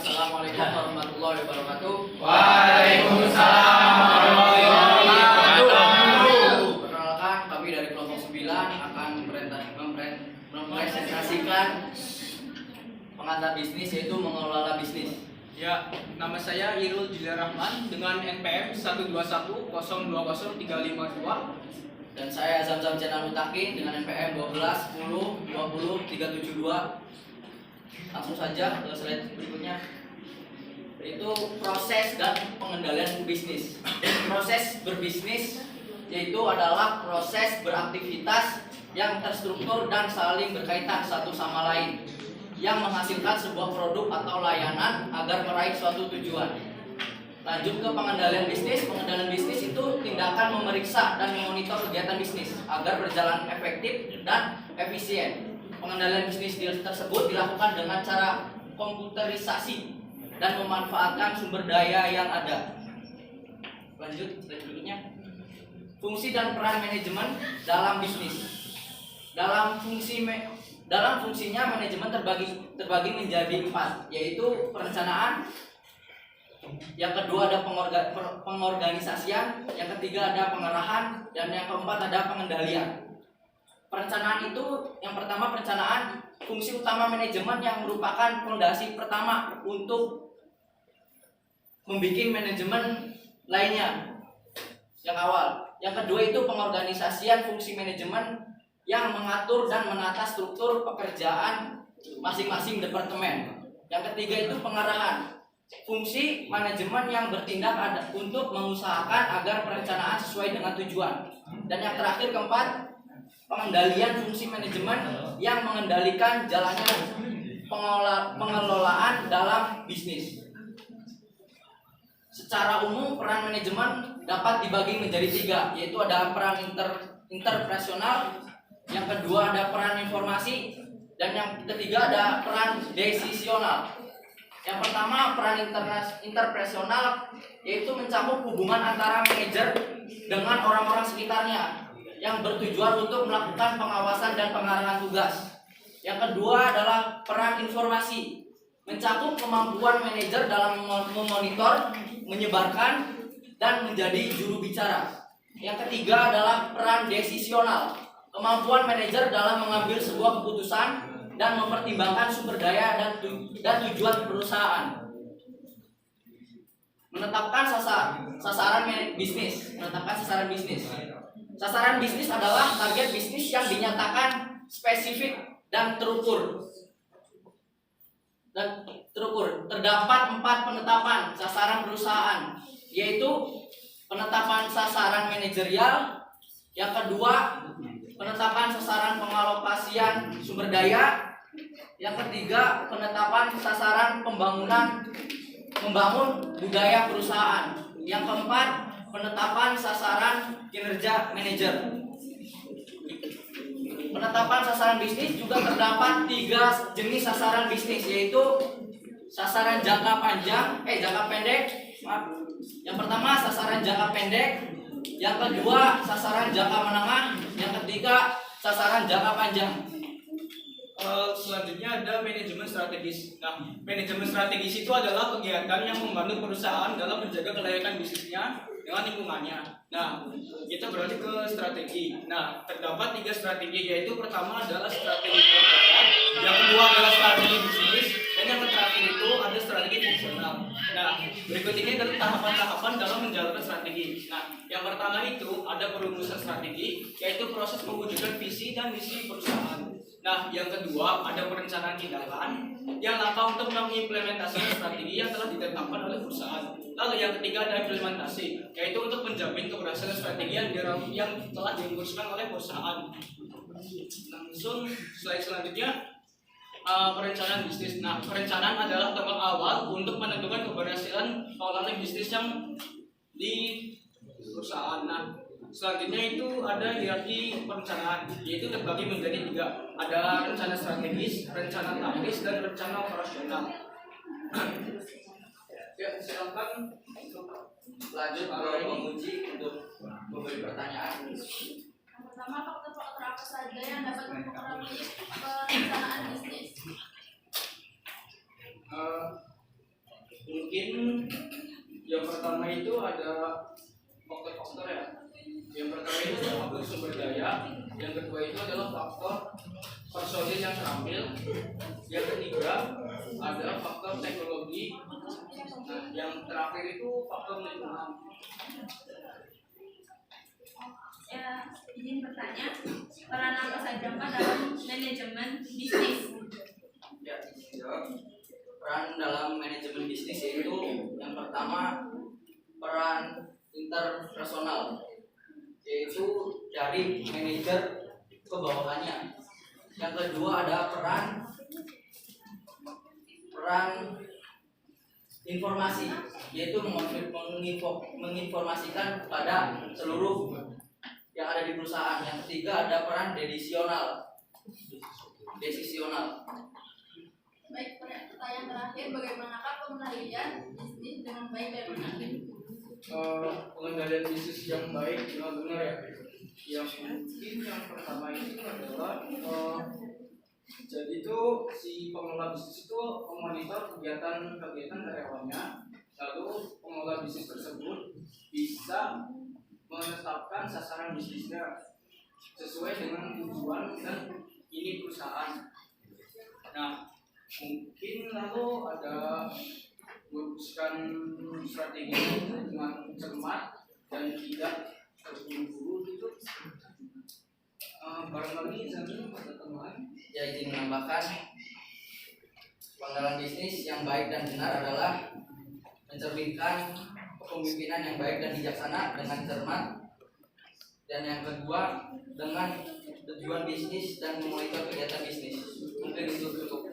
Assalamualaikum warahmatullahi wabarakatuh. Waalaikumsalam warahmatullahi wabarakatuh. Perkenalkan, kami dari kelompok 9 akan mempresentasikan pengantar bisnis, yaitu mengelola bisnis. Ya, nama saya Irul Jilia Rahman dengan NPM 121020352. Dan saya Zamzam Channel Mutakin dengan NPM 12 10 20 372. Langsung saja ke slide berikutnya. Itu proses dan pengendalian bisnis. Proses berbisnis yaitu adalah proses beraktivitas yang terstruktur dan saling berkaitan satu sama lain, yang menghasilkan sebuah produk atau layanan agar meraih suatu tujuan. Lanjut ke pengendalian bisnis. Pengendalian bisnis itu tindakan memeriksa dan memonitor kegiatan bisnis agar berjalan efektif dan efisien. Pengendalian bisnis tersebut dilakukan dengan cara komputerisasi dan memanfaatkan sumber daya yang ada. Lanjut slide berikutnya. Fungsi dan peran manajemen dalam bisnis. Dalam fungsinya manajemen terbagi menjadi 4, yaitu perencanaan, yang kedua ada pengorganisasian, yang ketiga ada pengarahan, dan yang keempat ada pengendalian. Perencanaan itu, yang pertama perencanaan, fungsi utama manajemen yang merupakan fondasi pertama untuk membuat manajemen lainnya yang awal. Yang kedua itu pengorganisasian, fungsi manajemen yang mengatur dan menata struktur pekerjaan masing-masing departemen. Yang ketiga itu pengarahan, fungsi manajemen yang bertindak untuk mengusahakan agar perencanaan sesuai dengan tujuan. Dan yang terakhir keempat, pengendalian, fungsi manajemen yang mengendalikan jalannya pengelolaan dalam bisnis. Secara umum peran manajemen dapat dibagi menjadi 3, yaitu ada peran interpersonal, yang kedua ada peran informasi, dan yang ketiga ada peran desisional. Yang pertama peran interpersonal, yaitu mencakup hubungan antara manajer dengan orang-orang sekitarnya yang bertujuan untuk melakukan pengawasan dan pengarahan tugas. Yang kedua adalah peran informasi, mencakup kemampuan manajer dalam memonitor, menyebarkan, dan menjadi juru bicara. Yang ketiga adalah peran desisional, kemampuan manajer dalam mengambil sebuah keputusan dan mempertimbangkan sumber daya dan tujuan perusahaan. Menetapkan sasaran bisnis. Sasaran bisnis adalah target bisnis yang dinyatakan spesifik dan terukur. Terdapat 4 penetapan sasaran perusahaan, yaitu penetapan sasaran manajerial, yang kedua penetapan sasaran pengalokasian sumber daya, yang ketiga penetapan sasaran membangun budaya perusahaan, yang keempat penetapan sasaran kinerja manajer. Penetapan sasaran bisnis juga terdapat 3 jenis sasaran bisnis, yaitu sasaran jangka pendek. Yang pertama sasaran jangka pendek, yang kedua sasaran jangka menengah, yang ketiga sasaran jangka panjang. Selanjutnya ada manajemen strategis. Nah, manajemen strategis itu adalah kegiatan yang membantu perusahaan dalam menjaga kelayakan bisnisnya dengan lingkungannya. Nah, kita beralih ke strategi. Nah, terdapat 3 strategi, yaitu pertama adalah strategi perencanaan, yang kedua adalah strategi bisnis, dan yang terakhir itu ada strategi fungsional. Nah, berikut ini adalah tahapan-tahapan dalam menjalankan strategi. Nah, yang pertama itu ada perumusan strategi, yaitu proses mewujudkan visi dan misi perusahaan. Nah, yang kedua ada perencanaan tindakan, yang langkah untuk mengimplementasikan strategi yang telah ditetapkan oleh perusahaan. Lalu yang ketiga ada implementasi, yaitu untuk menjamin keberhasilan strategi yang telah diusulkan oleh perusahaan. Langsung slide selanjutnya, perencanaan bisnis. Nah, perencanaan adalah tabak awal untuk menentukan keberhasilan pengelolaan bisnis yang di perusahaan. Nah, selanjutnya itu ada hierarki perencanaan, yaitu terbagi menjadi 3. Ada rencana strategis, rencana taktis, dan rencana operasional. Ya, silakan lanjut ke penguji untuk memberi pertanyaan. Yang pertama, faktor-faktor apa saja yang dapat mempengaruhi perencanaan bisnis? Mungkin yang pertama itu ada faktor-faktor ya. Yang pertama itu adalah faktor sumber daya, yang kedua itu adalah faktor personil yang terampil, yang ketiga adalah faktor teknologi, nah, yang terakhir itu faktor lingkungan. Ya, izin bertanya, peran apa saja Pak dalam manajemen bisnis? Ya, jawab. Peran dalam manajemen bisnis yaitu yang pertama peran interpersonal, yaitu dari manajer ke bawahannya. Yang kedua ada peran informasi, yaitu menginformasikan kepada seluruh yang ada di perusahaan. Yang ketiga ada peran desisional. Baik, pertanyaan terakhir, bagaimanakah pengendalian bisnis dengan baik dan benar? Pengendalian bisnis yang baik benar ya. Yang mungkin yang pertama itu adalah jadi itu si pengelola bisnis itu memonitor kegiatan karyawannya, lalu pengelola bisnis tersebut bisa menetapkan sasaran bisnisnya sesuai dengan tujuan dan ini perusahaan. Nah, mungkin lalu ada merumuskan strategi dengan cermat dan tidak terburu-buru gitu. Barangkali Zani ada tambahan? Ya, izin menambahkan, pengendalian bisnis yang baik dan benar adalah mencerminkan kepemimpinan yang baik dan bijaksana dengan cermat, dan yang kedua dengan tujuan bisnis dan memonitor kegiatan bisnis. Mungkin itu cukup.